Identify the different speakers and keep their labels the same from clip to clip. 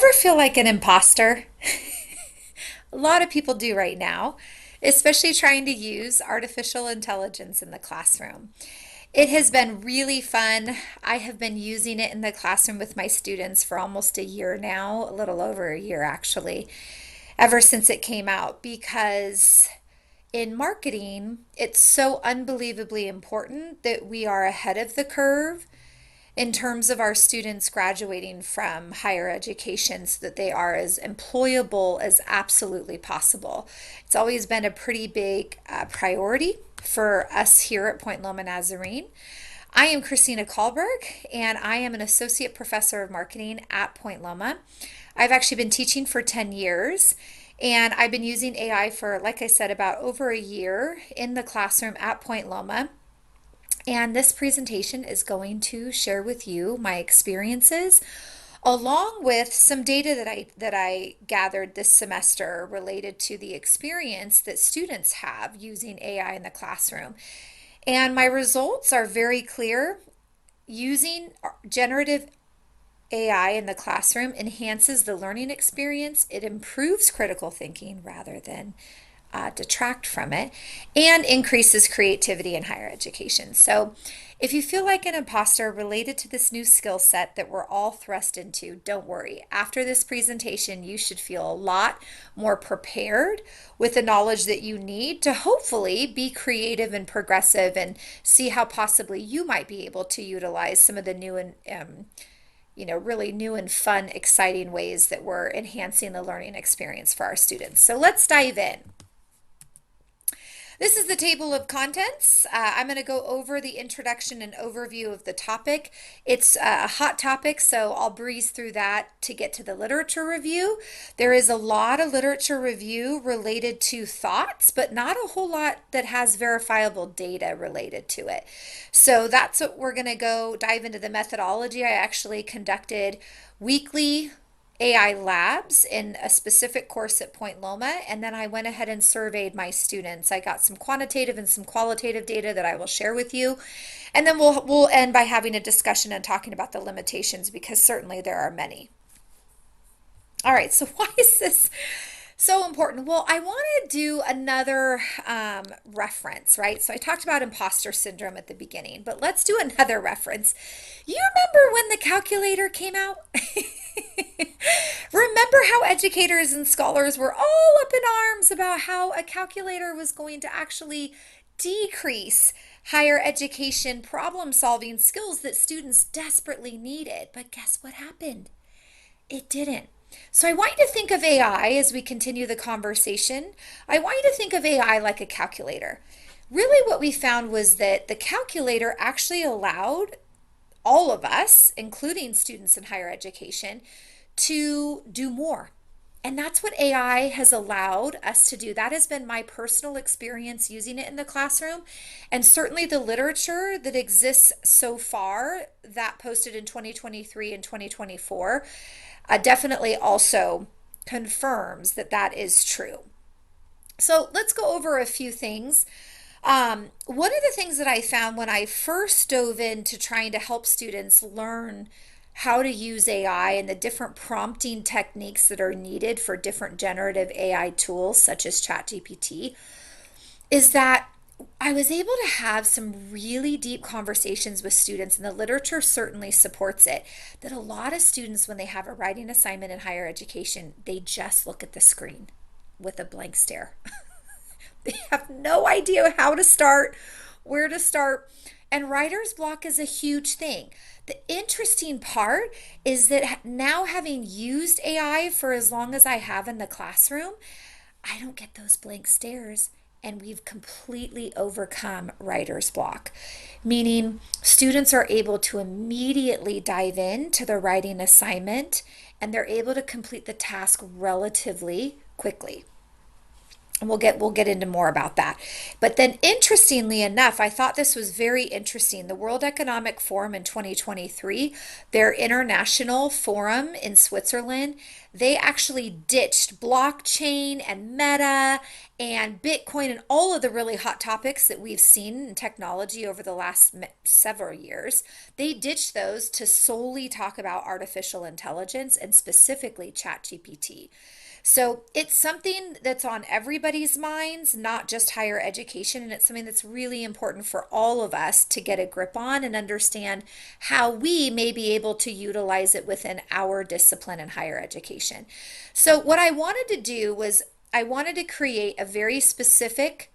Speaker 1: ever feel like an imposter? A lot of people do right now, especially trying to use artificial intelligence in the classroom. It has been really fun. I have been using it in the classroom with my students for almost a year now, a little over a year actually, ever since it came out, because in marketing, it's so unbelievably important that we are ahead of the curve in terms of our students graduating from higher education so that they are as employable as absolutely possible. It's always been a pretty big priority for us here at Point Loma Nazarene. I am CKalberg, and I am an associate professor of marketing at Point Loma. I've actually been teaching for 10 years, and I've been using AI for, like I said, about over a year in the classroom at Point Loma. And this presentation is going to share with you my experiences along with some data that I gathered this semester related to the experience that students have using AI in the classroom. And my results are very clear. Using generative AI in the classroom enhances the learning experience. It improves critical thinking rather than detract from it, and increases creativity in higher education. So, if you feel like an imposter related to this new skill set that we're all thrust into, don't worry. After this presentation, you should feel a lot more prepared with the knowledge that you need to hopefully be creative and progressive and see how possibly you might be able to utilize some of the new and really new and fun, exciting ways that we're enhancing the learning experience for our students. So let's dive in. This is the table of contents. I'm going to go over the introduction and overview of the topic. It's a hot topic, so I'll breeze through that to get to the literature review. There is a lot of literature review related to thoughts, but not a whole lot that has verifiable data related to it. So that's what we're going to go dive into the methodology. I actually conducted weekly AI labs in a specific course at Point Loma, and then I went ahead and surveyed my students. I got some quantitative and some qualitative data that I will share with you, and then we'll end by having a discussion and talking about the limitations, because certainly there are many. All right, so why is this so important? Well, I want to do another reference, right? So I talked about imposter syndrome at the beginning, but let's do another reference. You remember when the calculator came out? Remember how educators and scholars were all up in arms about how a calculator was going to actually decrease higher education problem solving skills that students desperately needed? But guess what happened? It didn't. So I want you to think of AI as we continue the conversation. I want you to think of AI like a calculator. Really, what we found was that the calculator actually allowed all of us, including students in higher education, to do more. And that's what AI has allowed us to do. That has been my personal experience using it in the classroom. And certainly the literature that exists so far, that posted in 2023 and 2024, definitely also confirms that that is true. So let's go over a few things. One of the things that I found when I first dove into trying to help students learn how to use AI and the different prompting techniques that are needed for different generative AI tools, such as ChatGPT, is that I was able to have some really deep conversations with students, and the literature certainly supports it, that a lot of students, when they have a writing assignment in higher education, they just look at the screen with a blank stare. They have no idea how to start, where to start, and writer's block is a huge thing. The interesting part is that now, having used AI for as long as I have in the classroom, I don't get those blank stares, and we've completely overcome writer's block, meaning students are able to immediately dive into the writing assignment, and they're able to complete the task relatively quickly. And we'll get into more about that. But then, interestingly enough, I thought this was very interesting. The World Economic Forum in 2023, their international forum in Switzerland, they actually ditched blockchain and meta and Bitcoin and all of the really hot topics that we've seen in technology over the last several years. They ditched those to solely talk about artificial intelligence and specifically ChatGPT. So it's something that's on everybody's minds, not just higher education. And it's something that's really important for all of us to get a grip on and understand how we may be able to utilize it within our discipline in higher education. So, what I wanted to do was I wanted to create a very specific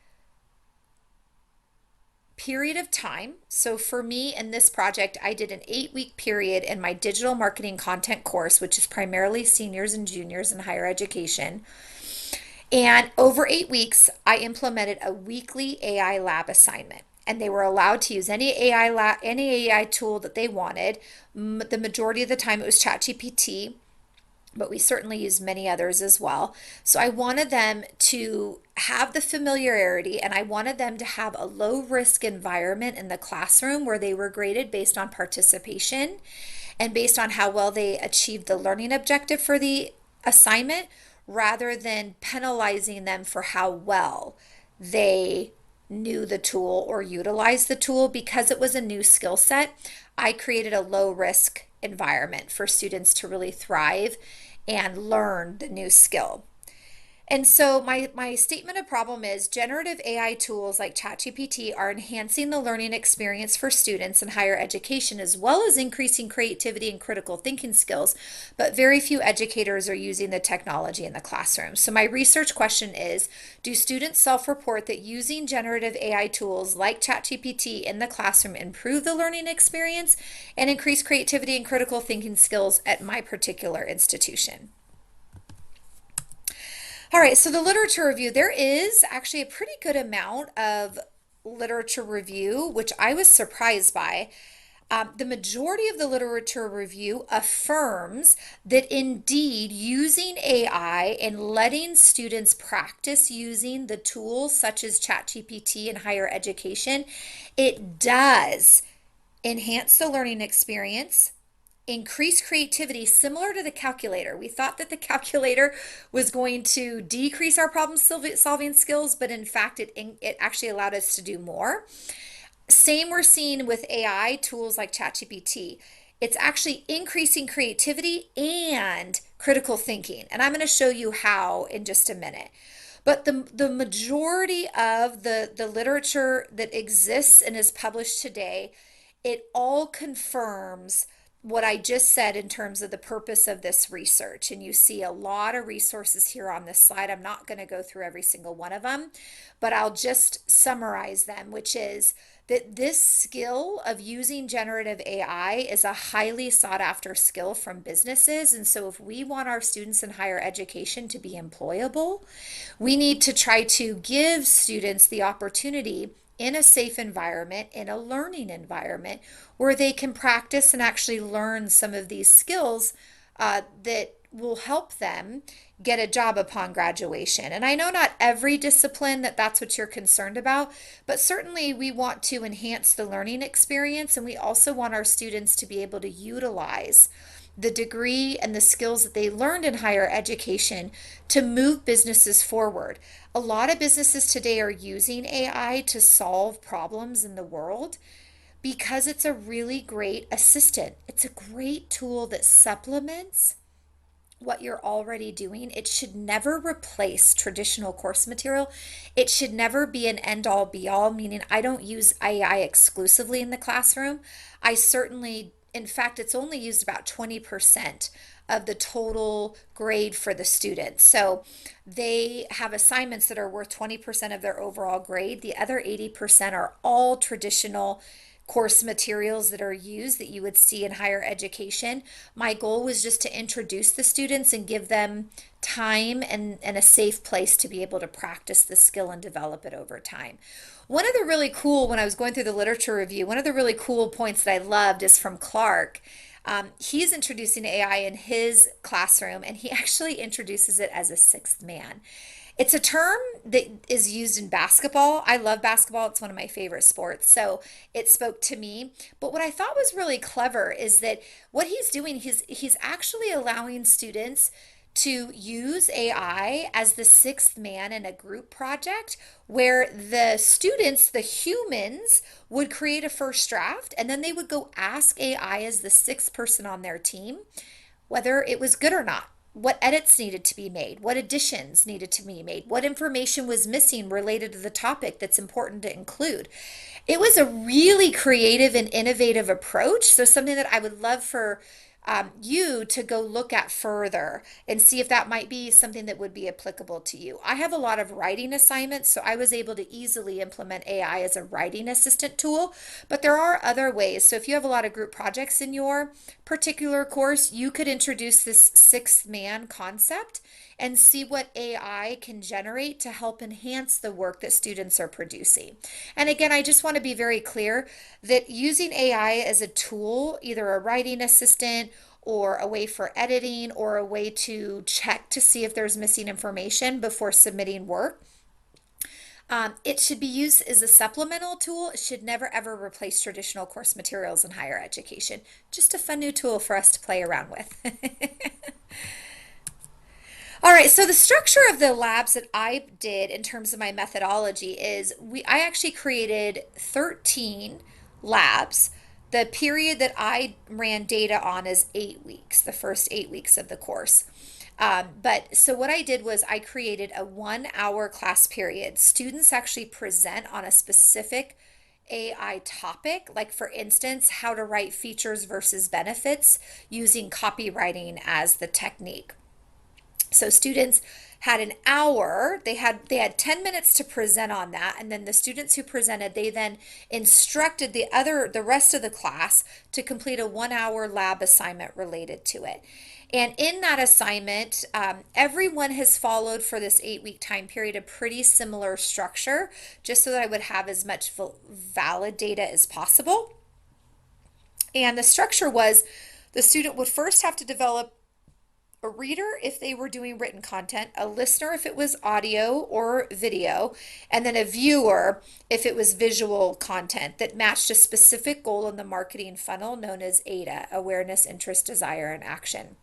Speaker 1: period of time. So for me in this project, I did an 8-week period in my digital marketing content course, which is primarily seniors and juniors in higher education. And over 8 weeks, I implemented a weekly AI lab assignment. And they were allowed to use any AI tool that they wanted. The majority of the time, it was ChatGPT, but we certainly use many others as well. So I wanted them to have the familiarity and I wanted them to have a low risk environment in the classroom where they were graded based on participation and based on how well they achieved the learning objective for the assignment rather than penalizing them for how well they knew the tool or utilized the tool. Because it was a new skill set, I created a low risk environment for students to really thrive and learn the new skill. And so my statement of problem is generative AI tools like ChatGPT are enhancing the learning experience for students in higher education as well as increasing creativity and critical thinking skills, but very few educators are using the technology in the classroom. So my research question is, do students self-report that using generative AI tools like ChatGPT in the classroom improve the learning experience and increase creativity and critical thinking skills at my particular institution? All right, so the literature review, there is actually a pretty good amount of literature review, which I was surprised by. The majority of the literature review affirms that indeed using AI and letting students practice using the tools such as ChatGPT in higher education, it does enhance the learning experience, increase creativity similar to the calculator. We thought that the calculator was going to decrease our problem solving skills, but in fact, it actually allowed us to do more. Same we're seeing with AI tools like ChatGPT. It's actually increasing creativity and critical thinking. And I'm going to show you how in just a minute. But the majority of the literature that exists and is published today, it all confirms what I just said in terms of the purpose of this research. And you see a lot of resources here on this slide. I'm not going to go through every single one of them, but I'll just summarize them, which is that this skill of using generative AI is a highly sought after skill from businesses. And so if we want our students in higher education to be employable, we need to try to give students the opportunity in a safe environment, in a learning environment, where they can practice and actually learn some of these skills that will help them get a job upon graduation. And I know not every discipline that's what you're concerned about, but certainly we want to enhance the learning experience and we also want our students to be able to utilize the degree and the skills that they learned in higher education to move businesses forward. A lot of businesses today are using AI to solve problems in the world because it's a really great assistant. It's a great tool that supplements what you're already doing. It should never replace traditional course material. It should never be an end all be all, meaning I don't use AI exclusively in the classroom. I certainly, in fact, it's only used about 20% of the total grade for the students. So they have assignments that are worth 20% of their overall grade. The other 80% are all traditional course materials that are used that you would see in higher education. My goal was just to introduce the students and give them time and a safe place to be able to practice the skill and develop it over time. One of the really cool, when I was going through the literature review, one of the really cool points that I loved is from Clark. He's introducing AI in his classroom and he actually introduces it as a sixth man. It's a term that is used in basketball. I love basketball. It's one of my favorite sports. So it spoke to me. But what I thought was really clever is that what he's doing, he's actually allowing students to use AI as the sixth man in a group project where the students, the humans, would create a first draft and then they would go ask AI as the sixth person on their team whether it was good or not, what edits needed to be made, what additions needed to be made, what information was missing related to the topic that's important to include. It was a really creative and innovative approach. So, something that I would love for you to go look at further and see if that might be something that would be applicable to you. I have a lot of writing assignments, so I was able to easily implement AI as a writing assistant tool, but there are other ways. So if you have a lot of group projects in your particular course, you could introduce this sixth man concept and see what AI can generate to help enhance the work that students are producing. And again, I just want to be very clear that using AI as a tool, either a writing assistant or a way for editing or a way to check to see if there's missing information before submitting work, it should be used as a supplemental tool. It should never ever replace traditional course materials in higher education. Just a fun new tool for us to play around with. All right, so the structure of the labs that I did in terms of my methodology is I actually created 13 labs. The period that I ran data on is 8 weeks, the first 8 weeks of the course. But so what I did was I created a 1 hour class period. Students actually present on a specific AI topic, like for instance, how to write features versus benefits using copywriting as the technique. So students had an hour, they had 10 minutes to present on that, and then the students who presented, they then instructed the rest of the class to complete a 1 hour lab assignment related to it. And in that assignment, everyone has followed for this 8 week time period a pretty similar structure, just so that I would have as much valid data as possible. And the structure was the student would first have to develop a reader if they were doing written content, a listener if it was audio or video, and then a viewer if it was visual content that matched a specific goal in the marketing funnel known as AIDA: awareness, interest, desire, and action.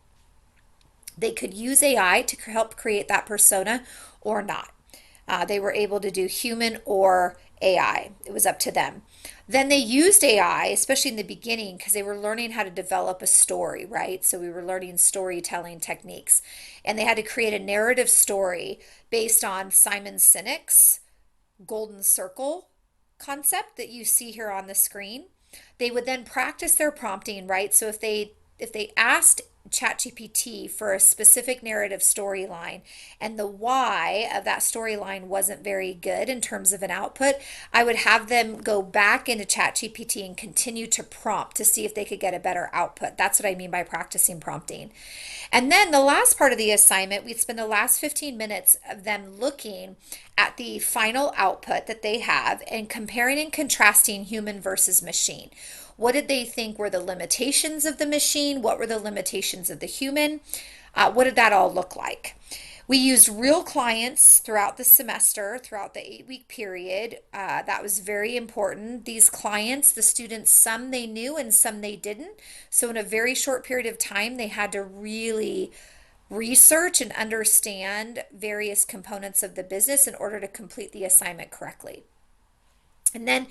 Speaker 1: They could use AI to help create that persona or not. They were able to do human or AI. It was up to them. Then they used AI, especially in the beginning, because they were learning how to develop a story, right? So we were learning storytelling techniques. And they had to create a narrative story based on Simon Sinek's golden circle concept that you see here on the screen. They would then practice their prompting, right? So if they asked ChatGPT for a specific narrative storyline and the why of that storyline wasn't very good in terms of an output, I would have them go back into ChatGPT and continue to prompt to see if they could get a better output. That's what I mean by practicing prompting. And then the last part of the assignment, we'd spend the last 15 minutes of them looking at the final output that they have and comparing and contrasting human versus machine. What did they think were the limitations of the machine? What were the limitations of the human? What did that all look like? We used real clients throughout the semester, throughout the 8 week period. That was very important. These clients, the students, some they knew and some they didn't. So in a very short period of time, they had to really research and understand various components of the business in order to complete the assignment correctly. And then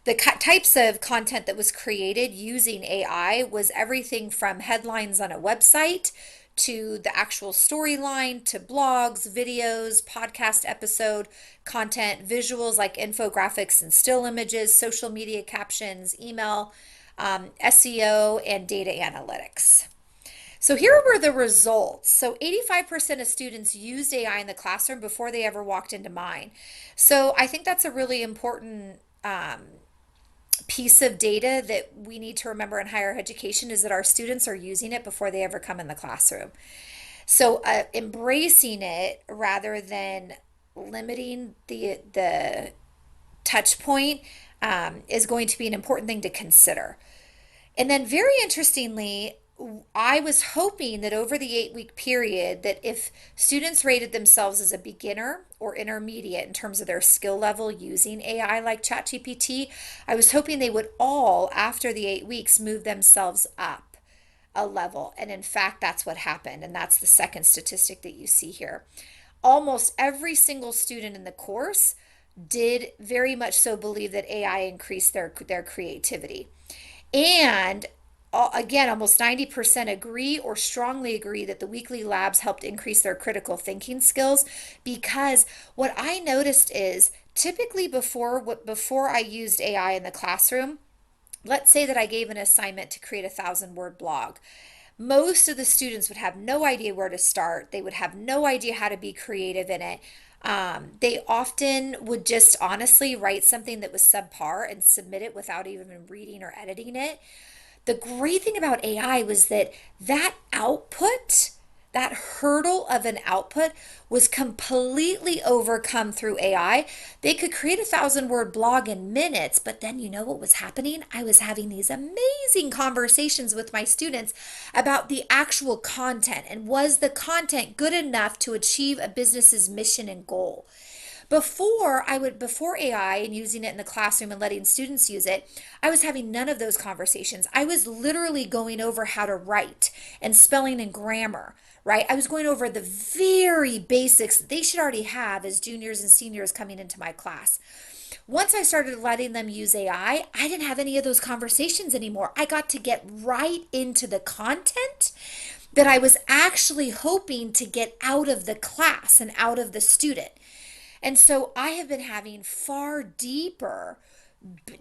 Speaker 1: the types of content that was created using AI was everything from headlines on a website to the actual storyline to blogs, videos, podcast episode content, visuals like infographics and still images, social media captions, email, SEO, and data analytics. So here were the results. So 85% of students used AI in the classroom before they ever walked into mine. So I think that's a really important piece of data that we need to remember in higher education, is that our students are using it before they ever come in the classroom. So embracing it rather than limiting the touch point is going to be an important thing to consider. And then very interestingly, I was hoping that over the 8 week period, that if students rated themselves as a beginner or intermediate in terms of their skill level using AI like ChatGPT, I was hoping they would all, after the 8 weeks, move themselves up a level. And in fact, that's what happened. And that's the second statistic that you see here. Almost every single student in the course did very much so believe that AI increased their creativity. And again, almost 90% agree or strongly agree that the weekly labs helped increase their critical thinking skills, because what I noticed is typically before I used AI in the classroom, let's say that I gave an assignment to create a 1,000-word blog. Most of the students would have no idea where to start. They would have no idea how to be creative in it. They often would just honestly write something that was subpar and submit it without even reading or editing it. The great thing about AI was that output, that hurdle of an output, was completely overcome through AI. They could create a 1,000-word blog in minutes, but then you know what was happening? I was having these amazing conversations with my students about the actual content, and was the content good enough to achieve a business's mission and goal. Before AI and using it in the classroom and letting students use it, I was having none of those conversations. I was literally going over how to write and spelling and grammar, right? I was going over the very basics they should already have as juniors and seniors coming into my class. Once I started letting them use I didn't have any of those conversations anymore. I got to get right into the content that I was actually hoping to get out of the class and out of the student. And so I have been having far deeper,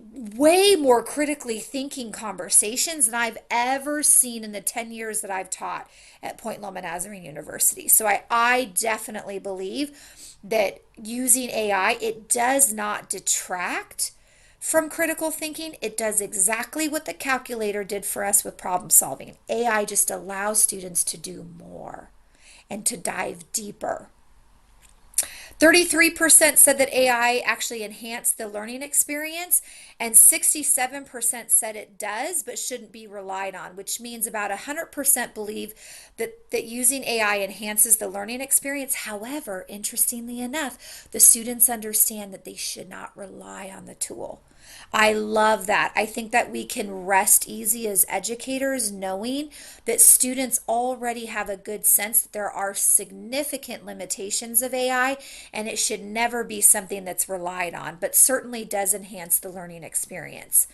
Speaker 1: way more critically thinking conversations than I've ever seen in the 10 years that I've taught at Point Loma Nazarene University. So I definitely believe that using AI, it does not detract from critical thinking. It does exactly what the calculator did for us with problem solving. AI just allows students to do more and to dive deeper. 33% said that AI actually enhanced the learning experience, and 67% said it does but shouldn't be relied on, which means about 100% believe that using AI enhances the learning experience. However, interestingly enough, the students understand that they should not rely on the tool. I love that. I think that we can rest easy as educators knowing that students already have a good sense that there are significant limitations of AI, and it should never be something that's relied on, but certainly does enhance the learning experience.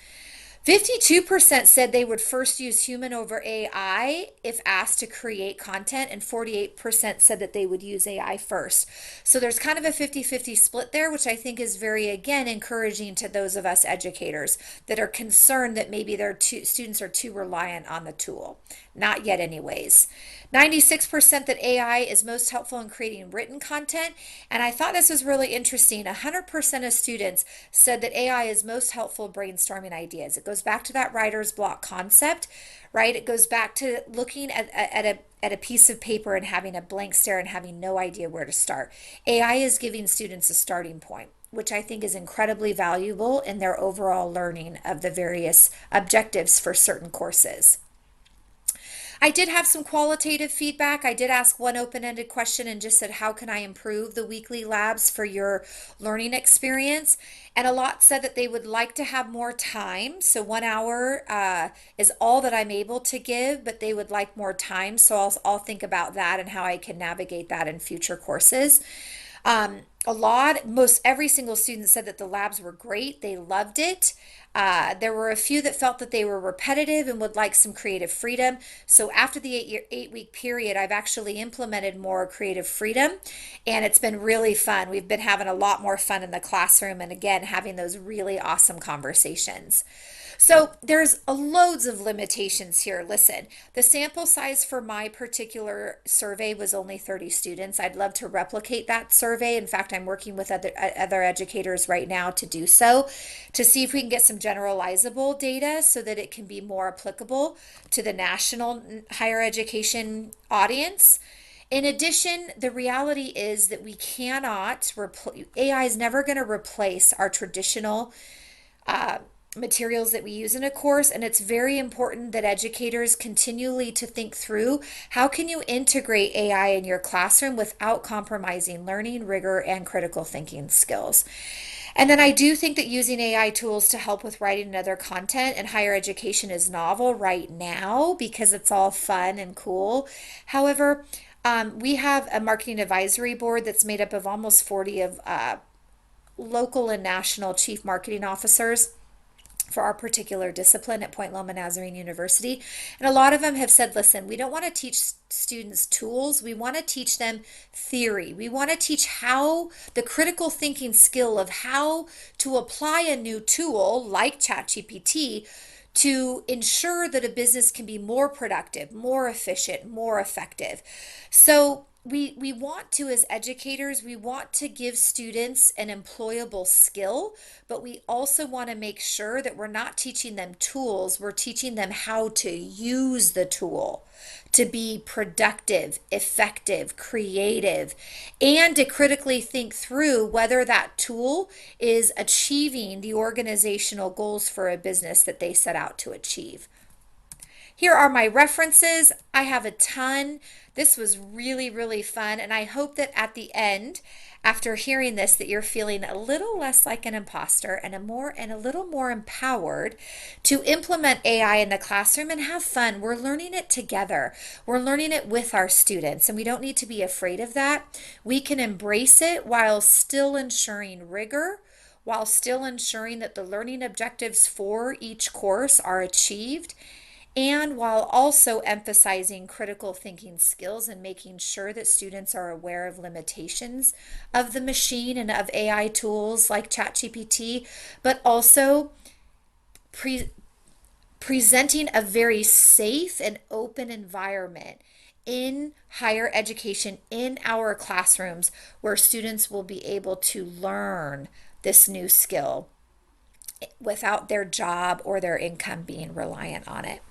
Speaker 1: 52% said they would first use human over AI if asked to create content, and 48% said that they would use AI first. So there's kind of a 50-50 split there, which I think is very, again, encouraging to those of us educators that are concerned that maybe their students are too reliant on the tool. Not yet, anyways. 96% that AI is most helpful in creating written content. And I thought this was really interesting. 100% of students said that AI is most helpful brainstorming ideas. It goes back to that writer's block concept, right? It goes back to looking at a piece of paper and having a blank stare and having no idea where to start. AI is giving students a starting point, which I think is incredibly valuable in their overall learning of the various objectives for certain courses. I did have some qualitative feedback. I did ask one open-ended question and just said, how can I improve the weekly labs for your learning experience? And a lot said that they would like to have more time. So 1 hour is all that I'm able to give, but they would like more time. So I'll think about that and how I can navigate that in future courses. Most every single student said that the labs were great. They loved it. There were a few that felt that they were repetitive and would like some creative freedom. So after the 8-week period, I've actually implemented more creative freedom, and it's been really fun. We've been having a lot more fun in the classroom, and again, having those really awesome conversations. So there's loads of limitations here. Listen, the sample size for my particular survey was only 30 students. I'd love to replicate that survey. In fact, I'm working with other educators right now to do so, to see if we can get some generalizable data so that it can be more applicable to the national higher education audience. In addition, the reality is that we cannot AI is never going to replace our traditional materials that we use in a course, and it's very important that educators continually to think through how can you integrate AI in your classroom without compromising learning, rigor, and critical thinking skills. And then I do think that using AI tools to help with writing and other content in higher education is novel right now because it's all fun and cool. However, we have a marketing advisory board that's made up of almost 40 of local and national chief marketing officers for our particular discipline at Point Loma Nazarene University. And a lot of them have said, listen, we don't want to teach students tools. We want to teach them theory. We want to teach how the critical thinking skill of how to apply a new tool like ChatGPT to ensure that a business can be more productive, more efficient, more effective. So we want to, as educators, we want to give students an employable skill, but we also want to make sure that we're not teaching them tools, we're teaching them how to use the tool to be productive, effective, creative, and to critically think through whether that tool is achieving the organizational goals for a business that they set out to achieve. Here are my references. I have a ton. This was really, really fun. And I hope that at the end, after hearing this, that you're feeling a little less like an imposter and a little more empowered to implement AI in the classroom and have fun. We're learning it together. We're learning it with our students, and we don't need to be afraid of that. We can embrace it while still ensuring rigor, while still ensuring that the learning objectives for each course are achieved, and while also emphasizing critical thinking skills and making sure that students are aware of limitations of the machine and of AI tools like ChatGPT, but also pre- presenting a very safe and open environment in higher education in our classrooms where students will be able to learn this new skill without their job or their income being reliant on it.